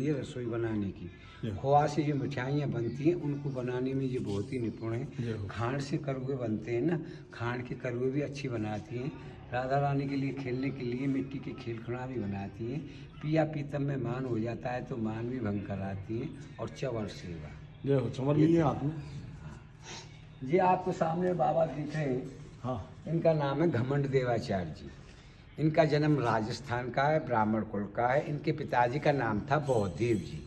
ये रसोई बनाने की खोआ से जो मिठाइयाँ बनती हैं उनको बनाने में ये बहुत ही निपुण है। खांड से करुए बनते हैं ना, खांड के करुए भी अच्छी बनाती हैं। राधा रानी के लिए खेलने के लिए मिट्टी के खिलखिड़ा भी बनाती हैं। पिया पीतम में मान हो जाता है तो मान भी भंग कराती हैं। और चवर सेवा चमर लिए हाथ में। ये आपको सामने बाबा दिख रहे हैं। हाँ, इनका नाम है घमंड देवाचार्य जी। इनका जन्म राजस्थान का है, ब्राह्मण कुल का है। इनके पिताजी का नाम था बौद्धदेव जी।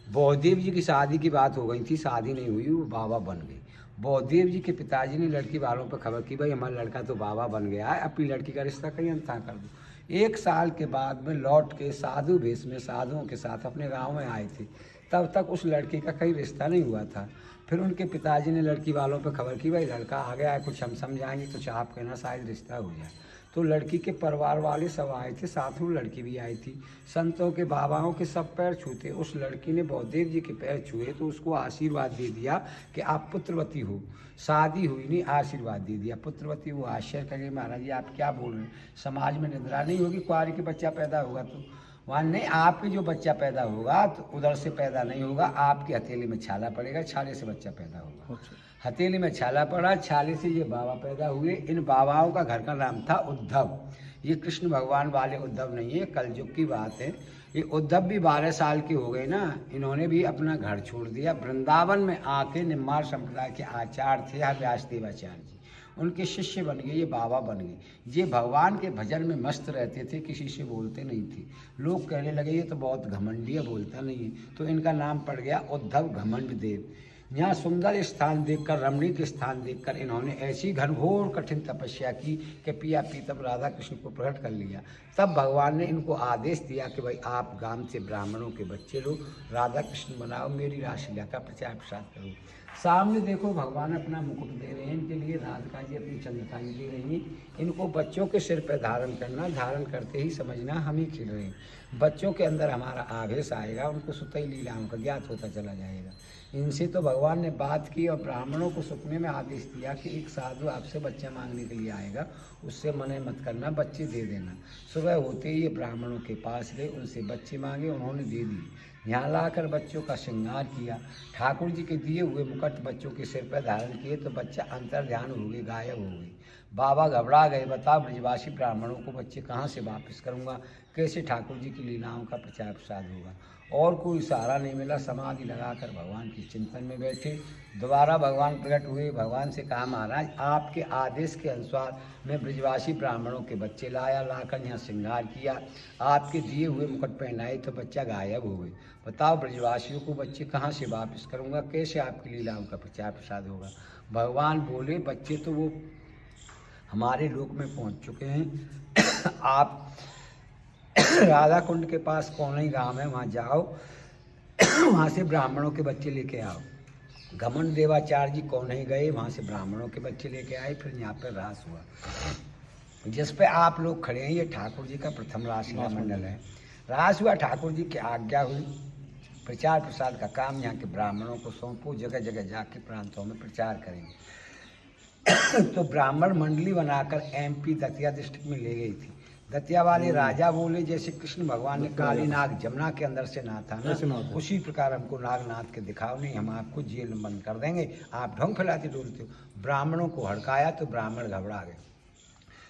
बौद्धदेव जी की शादी की बात हो गई थी, शादी नहीं हुई, वो बाबा बन गए। बौद्धदेव जी के पिताजी ने लड़की वालों पर खबर की, भाई हमारा लड़का तो बाबा बन गया है, अपनी लड़की का रिश्ता कहीं अंता कर दो। 1 साल के बाद में लौट के साधु भेष में साधुओं के साथ अपने गाँव में आए थे। तब तक उस लड़की का कहीं रिश्ता नहीं हुआ था। फिर उनके पिताजी ने लड़की वालों पर खबर की, भाई लड़का आ गया है, कुछ हम समझाएंगे तो चाह आप कहना शायद रिश्ता हो जाए। तो लड़की के परिवार वाले सब आए थे, साथ में लड़की भी आई थी। संतों के बाबाओं के सब पैर छूते। उस लड़की ने बौद्धदेव जी के पैर छुए तो उसको आशीर्वाद दे दिया कि आप पुत्रवती हो। शादी हुई नहीं, आशीर्वाद दे दिया पुत्रवती। वो आश्चर्य करें, महाराज जी आप क्या बोल रहे हैं, समाज में निद्रा नहीं होगी, कुआरी के बच्चा पैदा होगा तो वहाँ नहीं, आपके जो बच्चा पैदा होगा तो उधर से पैदा नहीं होगा, आपकी हथेली में छाला पड़ेगा, छाले से बच्चा पैदा होगा। हथेली में छाला पड़ा, छाले से ये बाबा पैदा हुए। इन बाबाओं का घर का नाम था उद्धव। ये कृष्ण भगवान वाले उद्धव नहीं है, कलयुग की बात है। ये उद्धव भी 12 साल के हो गए ना, इन्होंने भी अपना घर छोड़ दिया। वृंदावन में आके निम्मार संप्रदाय के आचार्य थे व्यास देवाचार्य जी, उनके शिष्य बन गए, ये बाबा बन गए। ये भगवान के भजन में मस्त रहते थे, किसी से बोलते नहीं थे। लोग कहने लगे ये तो बहुत घमंडी है, बोलता नहीं है, तो इनका नाम पड़ गया उद्धव घमंड देव। यहाँ सुंदर स्थान देखकर, रमणीक स्थान देखकर इन्होंने ऐसी घनघोर कठिन तपस्या की कि पिया पीतम राधा कृष्ण को प्रकट कर लिया। तब भगवान ने इनको आदेश दिया कि भाई आप गांव से ब्राह्मणों के बच्चे लो, राधा कृष्ण बनाओ, मेरी रासलीला का प्रचार प्रसार करो। सामने देखो भगवान अपना मुकुट दे रहे हैं इनके लिए, राधिका जी अपनी चंद्रकांत दे रही हैं। इनको बच्चों के सिर पर धारण करना, धारण करते ही समझना हम ही खिल रहे हैं। बच्चों के अंदर हमारा आवेश आएगा, उनको सुतई लीलाओं का ज्ञात होता चला जाएगा। इनसे तो भगवान ने बात की और ब्राह्मणों को सपने में आदेश दिया कि एक साधु आपसे बच्चा मांगने के लिए आएगा, उससे मना मत करना, बच्चे दे देना। सुबह होते ही ये ब्राह्मणों के पास गए, उनसे बच्चे मांगे, उन्होंने दे दिए। यहाँ लाकर बच्चों का श्रृंगार किया, ठाकुर जी के दिए हुए मुकुट बच्चों के सिर पर धारण किए तो बच्चा अंतर ध्यान हो गई, गायब हो गई। बाबा घबरा गए, बताओ ब्रजवासी ब्राह्मणों को बच्चे कहाँ से वापस करूँगा, कैसे ठाकुर जी की लीलाओं का प्रचार प्रसार होगा। और कोई सहारा नहीं मिला, समाधि लगाकर भगवान की चिंतन में बैठे। दोबारा भगवान प्रकट हुए, भगवान से कहा महाराज आपके आदेश के अनुसार मैं ब्रजवासी ब्राह्मणों के बच्चे लाया, लाकर यहाँ श्रृंगार किया, आपके दिए हुए मुकुट पहनाए तो बच्चा गायब हो गए। बताओ ब्रजवासियों को बच्चे कहाँ से वापस करूँगा, कैसे आपकी लीलाओं का प्रचार प्रसार होगा। भगवान बोले बच्चे तो वो हमारे लोक में पहुँच चुके हैं, आप राधा कुंड के पास कौन ही गाँव है, वहाँ जाओ, वहाँ से ब्राह्मणों के बच्चे लेके आओ। घमंड देवाचार्य जी कौन ही गए, वहाँ से ब्राह्मणों के बच्चे लेके आए। फिर यहाँ पर रास हुआ जिस पे आप लोग खड़े हैं, ये ठाकुर जी का प्रथम रासलीला मंडल है। रास हुआ, ठाकुर जी की आज्ञा हुई, प्रचार प्रसार का काम यहाँ के ब्राह्मणों को सौंपो, जगह जगह जाके प्रांतों में प्रचार करेंगे। तो ब्राह्मण मंडली बनाकर MP दतिया डिस्ट्रिक्ट में ले गई थी। दतिया वाले राजा बोले जैसे कृष्ण भगवान ने काली नाग जमुना के अंदर से नाथा ना, उसी प्रकार हमको नागनाथ के दिखाओ, नहीं हम आपको जेल में बंद कर देंगे, आप ढोंग फैलाते डोलते हो। ब्राह्मणों को हड़काया तो ब्राह्मण घबरा गए,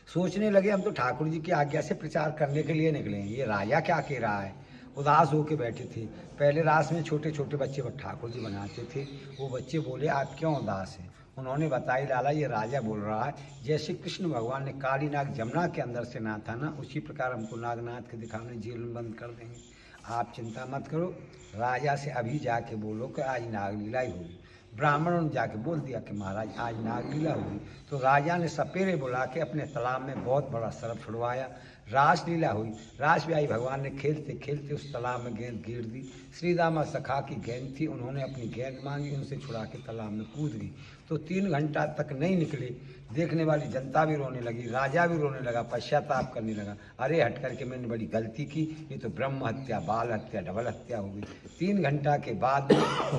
सोचने लगे हम तो ठाकुर जी की आज्ञा से प्रचार करने के लिए निकले हैं, ये राजा क्या कह रहा है। उदास होकर बैठे थे। पहले रास में छोटे छोटे बच्चे ठाकुर जी बनाते थे, वो बच्चे बोले आप क्यों उदास हैं। उन्होंने बताई लाला ये राजा बोल रहा है जैसे कृष्ण भगवान ने काली नाग जमुना के अंदर से नाथा ना, उसी प्रकार हमको नागनाथ के दिखाने जेल में बंद कर देंगे, आप चिंता मत करो। राजा से अभी जाके बोलो कि आज नागलीला ही होगी। ब्राह्मणों ने जाके बोल दिया कि महाराज आज नागलीला होगी। तो राजा ने सपेरे बुला के अपने तालाब में बहुत बड़ा सर्प छुड़वाया, रासलीला हुई। रास ब्याही भगवान ने खेलते खेलते उस तालाब में गेंद गिर दी। श्री रामा सखा की गेंद थी, उन्होंने अपनी गेंद मांगी, उनसे छुड़ा के तालाब में कूद गई। तो 3 घंटा तक नहीं निकले। देखने वाली जनता भी रोने लगी, राजा भी रोने लगा, पश्चाताप करने लगा, अरे हट करके मैंने बड़ी गलती की, ये तो ब्रह्म हत्या, बाल हत्या, डबल हत्या हो गई। 3 घंटा के बाद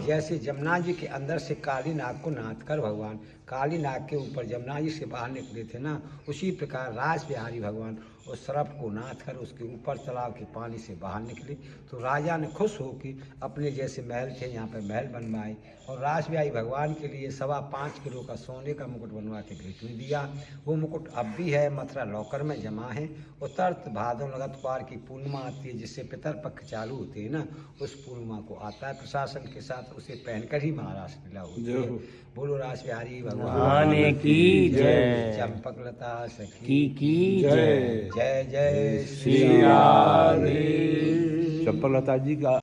जैसे जमुना जी के अंदर से काली नाग को नाथ कर भगवान काली नाग के ऊपर जमुना जी से बाहर निकले थे ना, उसी प्रकार रास बिहारी भगवान उस सर्प को नाथ कर उसके ऊपर तालाब के पानी से बाहर निकले। तो राजा ने खुश हो कि अपने जैसे महल थे यहाँ पर महल बनवाए और रासबिहारी भगवान के लिए 5.25 किलो का सोने का मुकुट बनवा के भेंट में दिया। वो मुकुट अब भी है, मथुरा लॉकर में जमा है। उत्तर भादों लगत पार की पूर्णिमा आती है, जिससे पितर पक्ष चालू होते हैं ना, उस पूर्णिमा को आता है प्रशासन के साथ, उसे पहनकर ही महाराष्ट्र लीला होती है। बोलो रासबिहारी भगवान की जय। चंपक लता सखी की जय। जय जय श्री राधे। चंपक लता जी का